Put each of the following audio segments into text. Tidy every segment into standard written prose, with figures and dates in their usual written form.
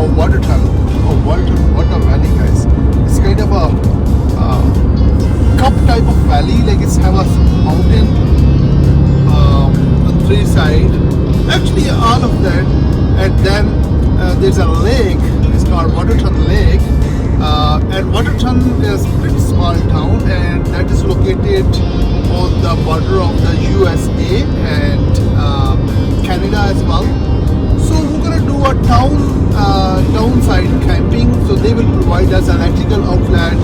Waterton. Oh, Waterton, what a valley, guys. It's kind of a cup type of valley, like it's have a mountain on three sides. Actually, all of that, and then there's a lake. It's called Waterton Lake, and Waterton is a pretty small town, and that is located on the border of the USA and Canada as well. So we're gonna do a downside camping. So they will provide us an electrical outlet,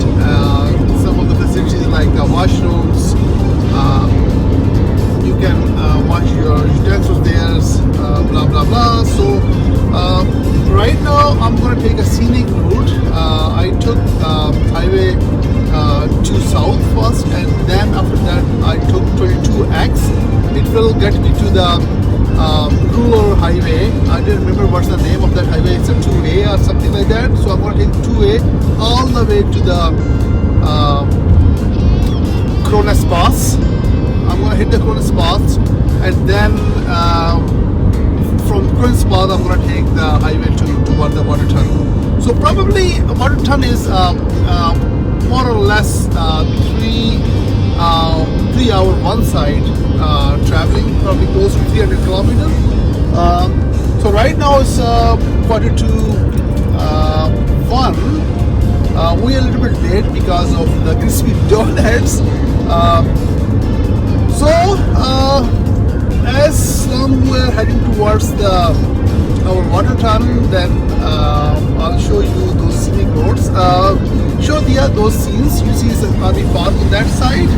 some of the facilities like washrooms. You can wash your utensils there, blah blah blah. So right now I'm gonna take a scenic route. I took highway 2 south first, and then after that I took 22X. It will get me to the rural highway. I don't remember what's the name of that highway. It's a 2A or something like that. So I'm going to take 2A all the way to the Cronus Pass. I'm going to hit the Cronus Pass, and then from Cronus Pass I'm going to take the highway toward the Waterton. So probably Waterton is more or less 3 hour one side traveling, probably close to 300 kilometers. So right now it's quarter to 1. We're a little bit late because of the crispy donuts. As we're heading towards our Waterton, then I'll show you those scenic roads. Show those scenes. You see some RV park on that side.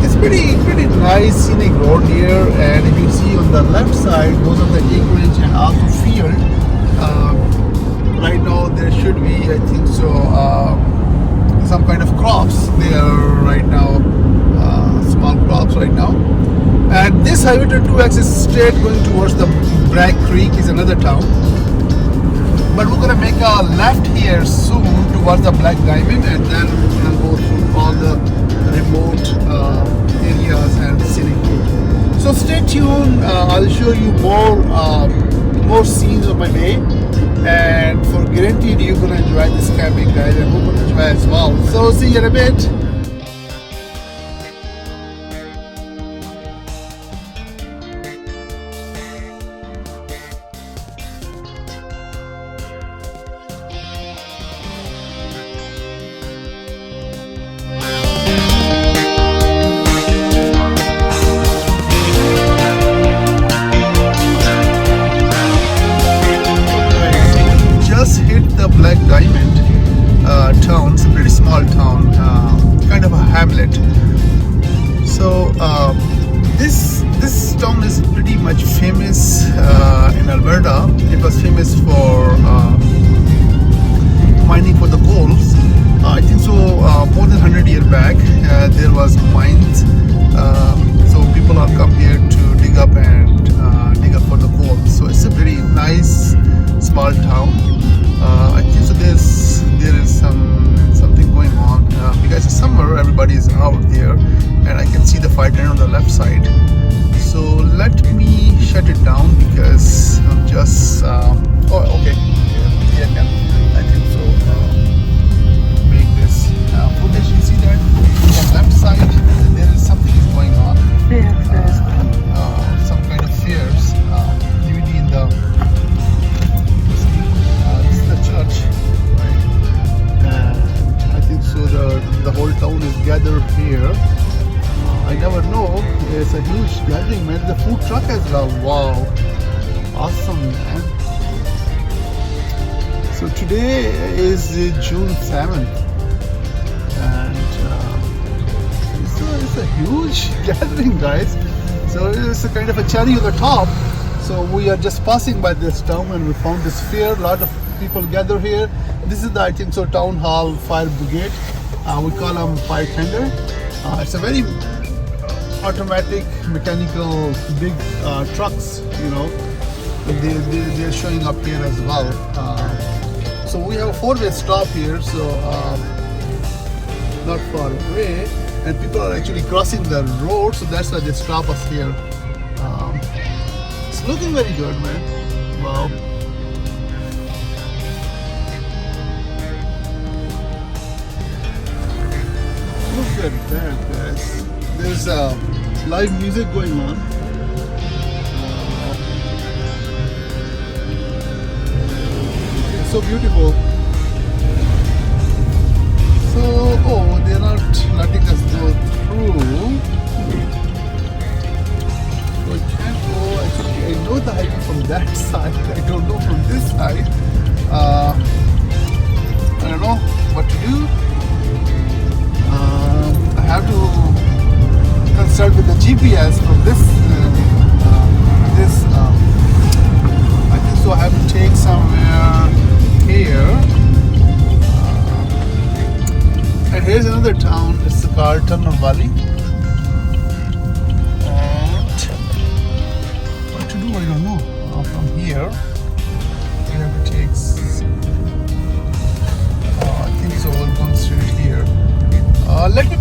It's pretty nice scenic road here, and if you see on the left side, those are the acreage and also field. Right now there should be, I think so, some kind of crops there right now, small crops right now. And this highway 2X is straight going towards the Black Creek, is another town. But we're gonna make a left here soon towards the Black Diamond, and then we're gonna go through all the remote areas and scenic route. So stay tuned. I'll show you more scenes on my way, and for guaranteed you're gonna enjoy this camping, guys, and we're gonna enjoy as well. So see you in a bit. Black Diamond town. It's a pretty small town, kind of a hamlet. So this town is pretty much famous in Alberta. It was famous for mining for the coals. I think so. More than 100 years back, there was mines. So people are come here to dig up for the coal. So it's a very nice small town. I think so. There is something going on because it's summer. Everybody is out there, and I can see the fire tent on the left side. So let me shut it down because I'm just. Oh, okay. Yeah, I think so. Make this footage. You see that on the left side there is something going on. Yeah, there's some kind of fairs. DVD in the. Church, right? And I think so. The whole town is gathered here. I never know. There's a huge gathering, man. The food truck as well. Wow, awesome, man. So today is June 7th, and it's a huge gathering, guys. So it's a kind of a cherry on the top. So we are just passing by this town, and we found this fair. A lot of people gather here. This is the, I think so, town hall fire brigade. We call them fire tender. It's a very automatic, mechanical, big trucks. You know, they're showing up here as well. So we have a 4-way stop here, so not far away, and people are actually crossing the road, so that's why they stop us here. It's looking very good, man. Wow. at that, guys. There's live music going on. It's so beautiful. So, oh, they're not letting us go through. So I can't go. Actually, I know the highway from that side. I don't know from this side. I don't know what to do. I have to consult with the GPS from this. I think so. I have to take somewhere here. And here's another town. It's called Valley. And what to do? I don't know. From here, we have to take. I think so. We're going straight here. Let me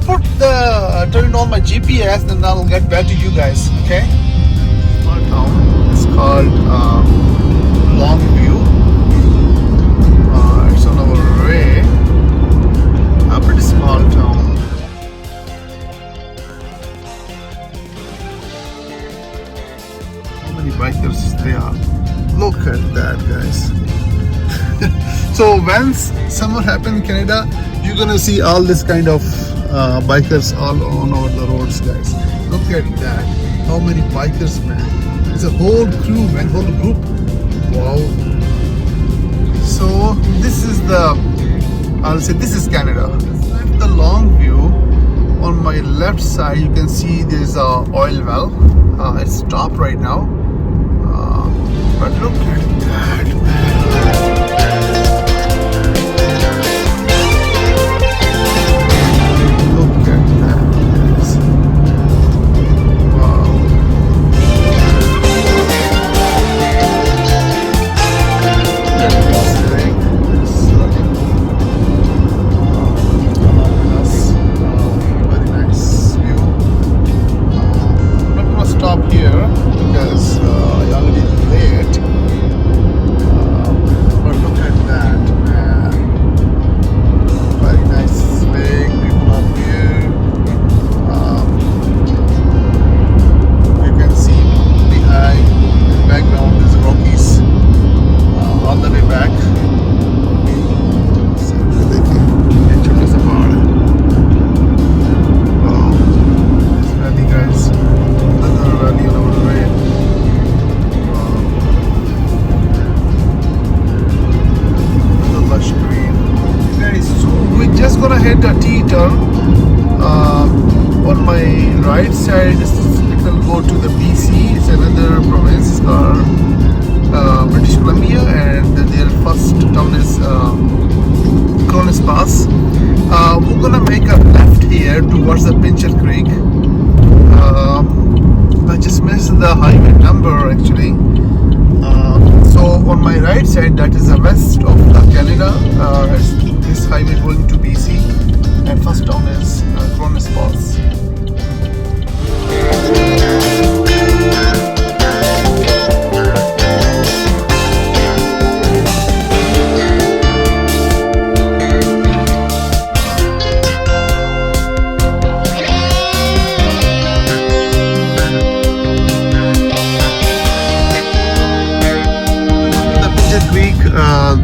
turn on my GPS, then I'll get back to you guys. Okay? Small town. It's called Longview. It's on our way. A pretty small town. How many bikers there are? Look at that, guys. So when summer happens in Canada, you're gonna see all this kind of bikers all on over the roads, guys. Look at that. How many bikers, man. It's a whole crew, man, whole group. Wow. So this is this is Canada. The Longview. On my left side, you can see there's a oil well. It's stopped right now. But look at that, man. Look at that, guys. Wow. Very nice view. I'm not gonna stop here because I already late. But look at that, man. Very nice lake. People are here. You can see behind, in the background, there's Rockies all the way back. So देखिए, ये छोटा सा पहाड़ है. Wow, this valley, guys. Another valley on our way. Wow. The lush green. Guys, so we're just gonna hit a T-turn. On my right side, it will go to the BC. It's another province. It's called British Columbia, and then their first town is Cronus Pass. We're gonna make a left here towards the Pincher Creek. I just missed the highway number actually. So on my right side, that is the west of the Canada. This highway going to BC, and first town is Cronus Pass.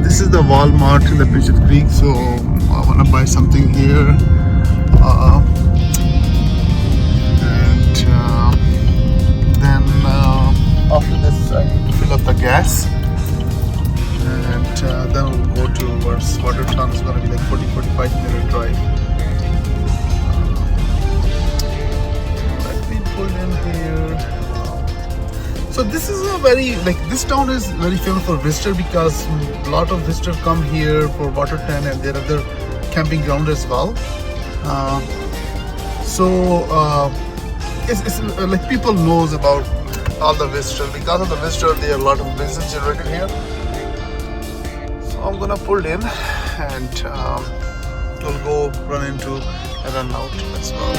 This is the Walmart in the Pincher Creek, so I want to buy something here. And then after this, I need to fill up the gas, and then we'll go towards Waterton. It's going to be like 40-45 minute drive. Let me pull in here. So this is a this town is very famous for visitor because a lot of visitors come here for Waterton, and there are other camping ground as well. It's like people knows about all the visitors. Because of the visitor, there are a lot of business generated here. So I'm gonna pull in, and we'll go run into and run out as well.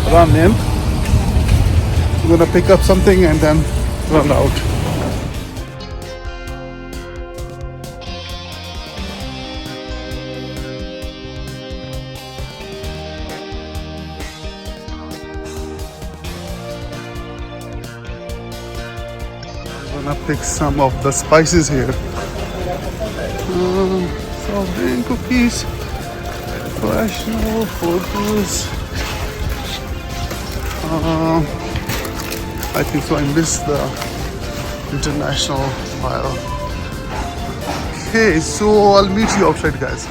Run in. I'm gonna pick up something and then run out. Gonna pick some of the spices here. Soft drink, cookies, professional photos. I think so. I missed the international file. Okay, so I'll meet you outside, guys.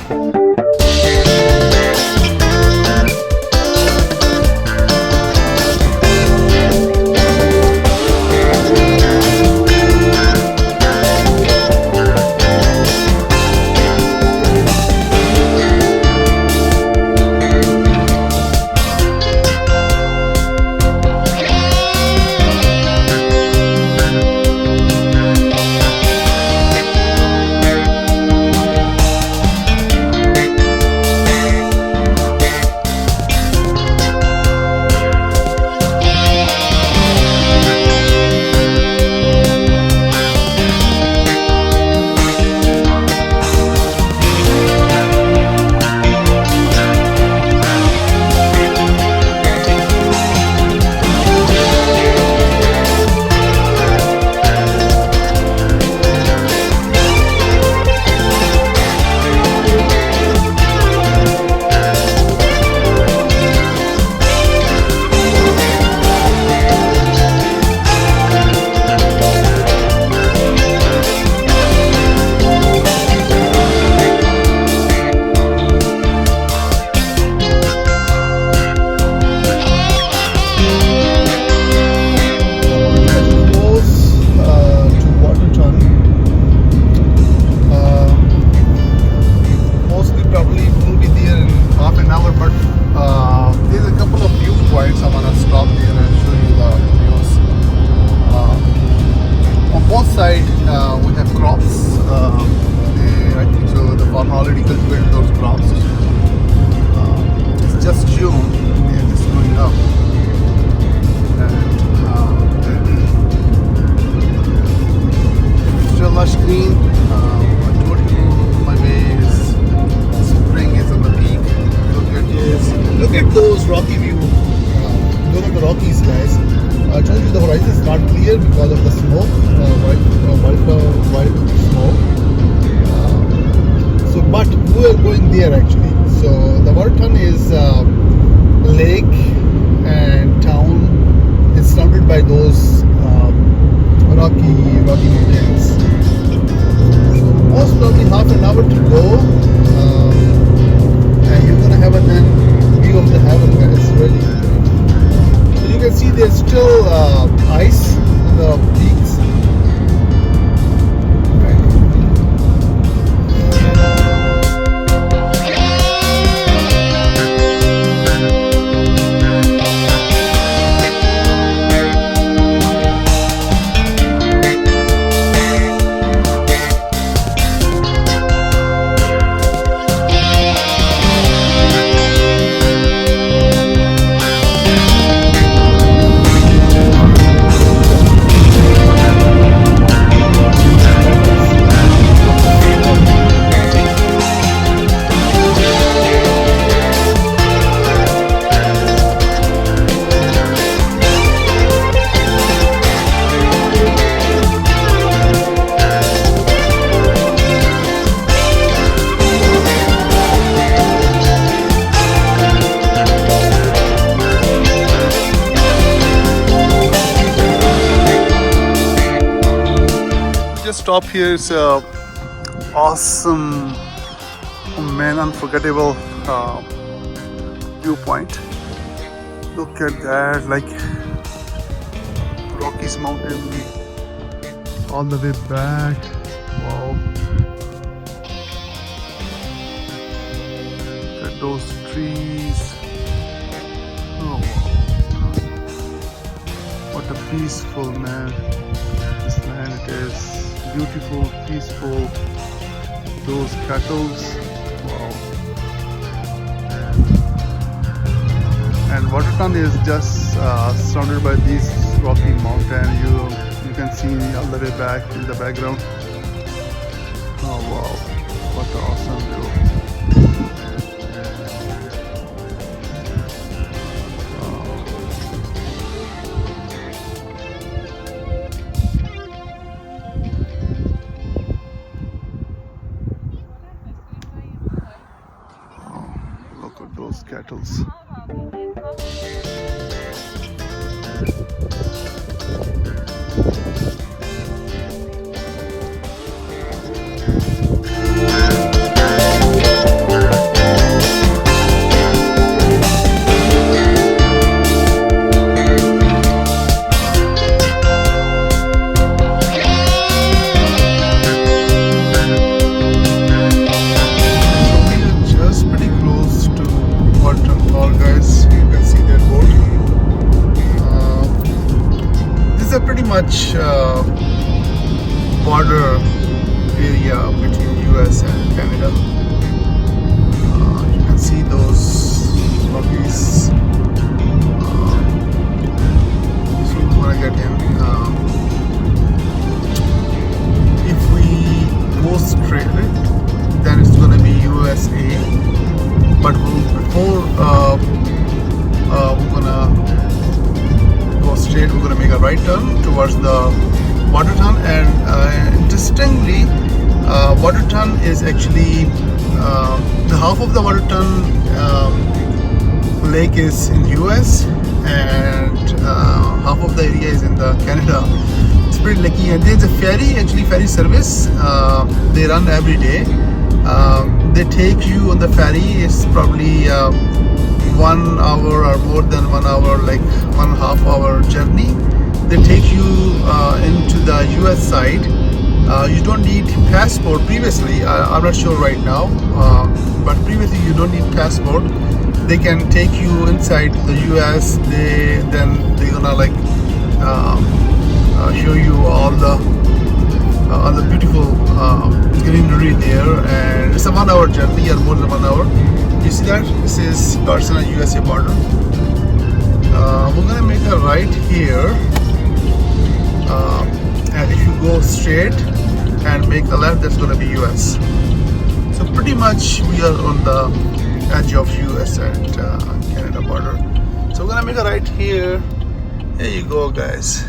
Stop here. It's a awesome, man, unforgettable viewpoint. Look at that, like Rockies Mountain all the way back. Wow. Look at those trees. Oh wow. What a peaceful, man, this land it is. Beautiful, peaceful. Those cattles, wow. And Waterton is just surrounded by these rocky mountain. You can see all the way back in the background. Oh wow, what an awesome view. subtitles. Much border area between US and Canada. You can see those Rockies. So we want to get in. If we go straight, then it's going to be USA. But before we're gonna straight, we're going to make a right turn towards the Waterton, and interestingly, Waterton is actually the half of the Waterton lake is in US, and half of the area is in the Canada. It's pretty lucky, and there's a ferry service. They run every day. They take you on the ferry. It's probably 1 hour or more than 1 hour, like 1.5 hour journey. They take you into the US side. You don't need passport. Previously, I'm not sure right now, but previously you don't need passport. They can take you inside the US. They're gonna like show you all the beautiful greenery there, and it's a 1 hour journey or more than 1 hour. You see that? This is Carson USA border. We're gonna make a right here, and if you go straight and make a left, that's gonna be US. So pretty much we are on the edge of US and Canada border. So we're gonna make a right here. There you go, guys.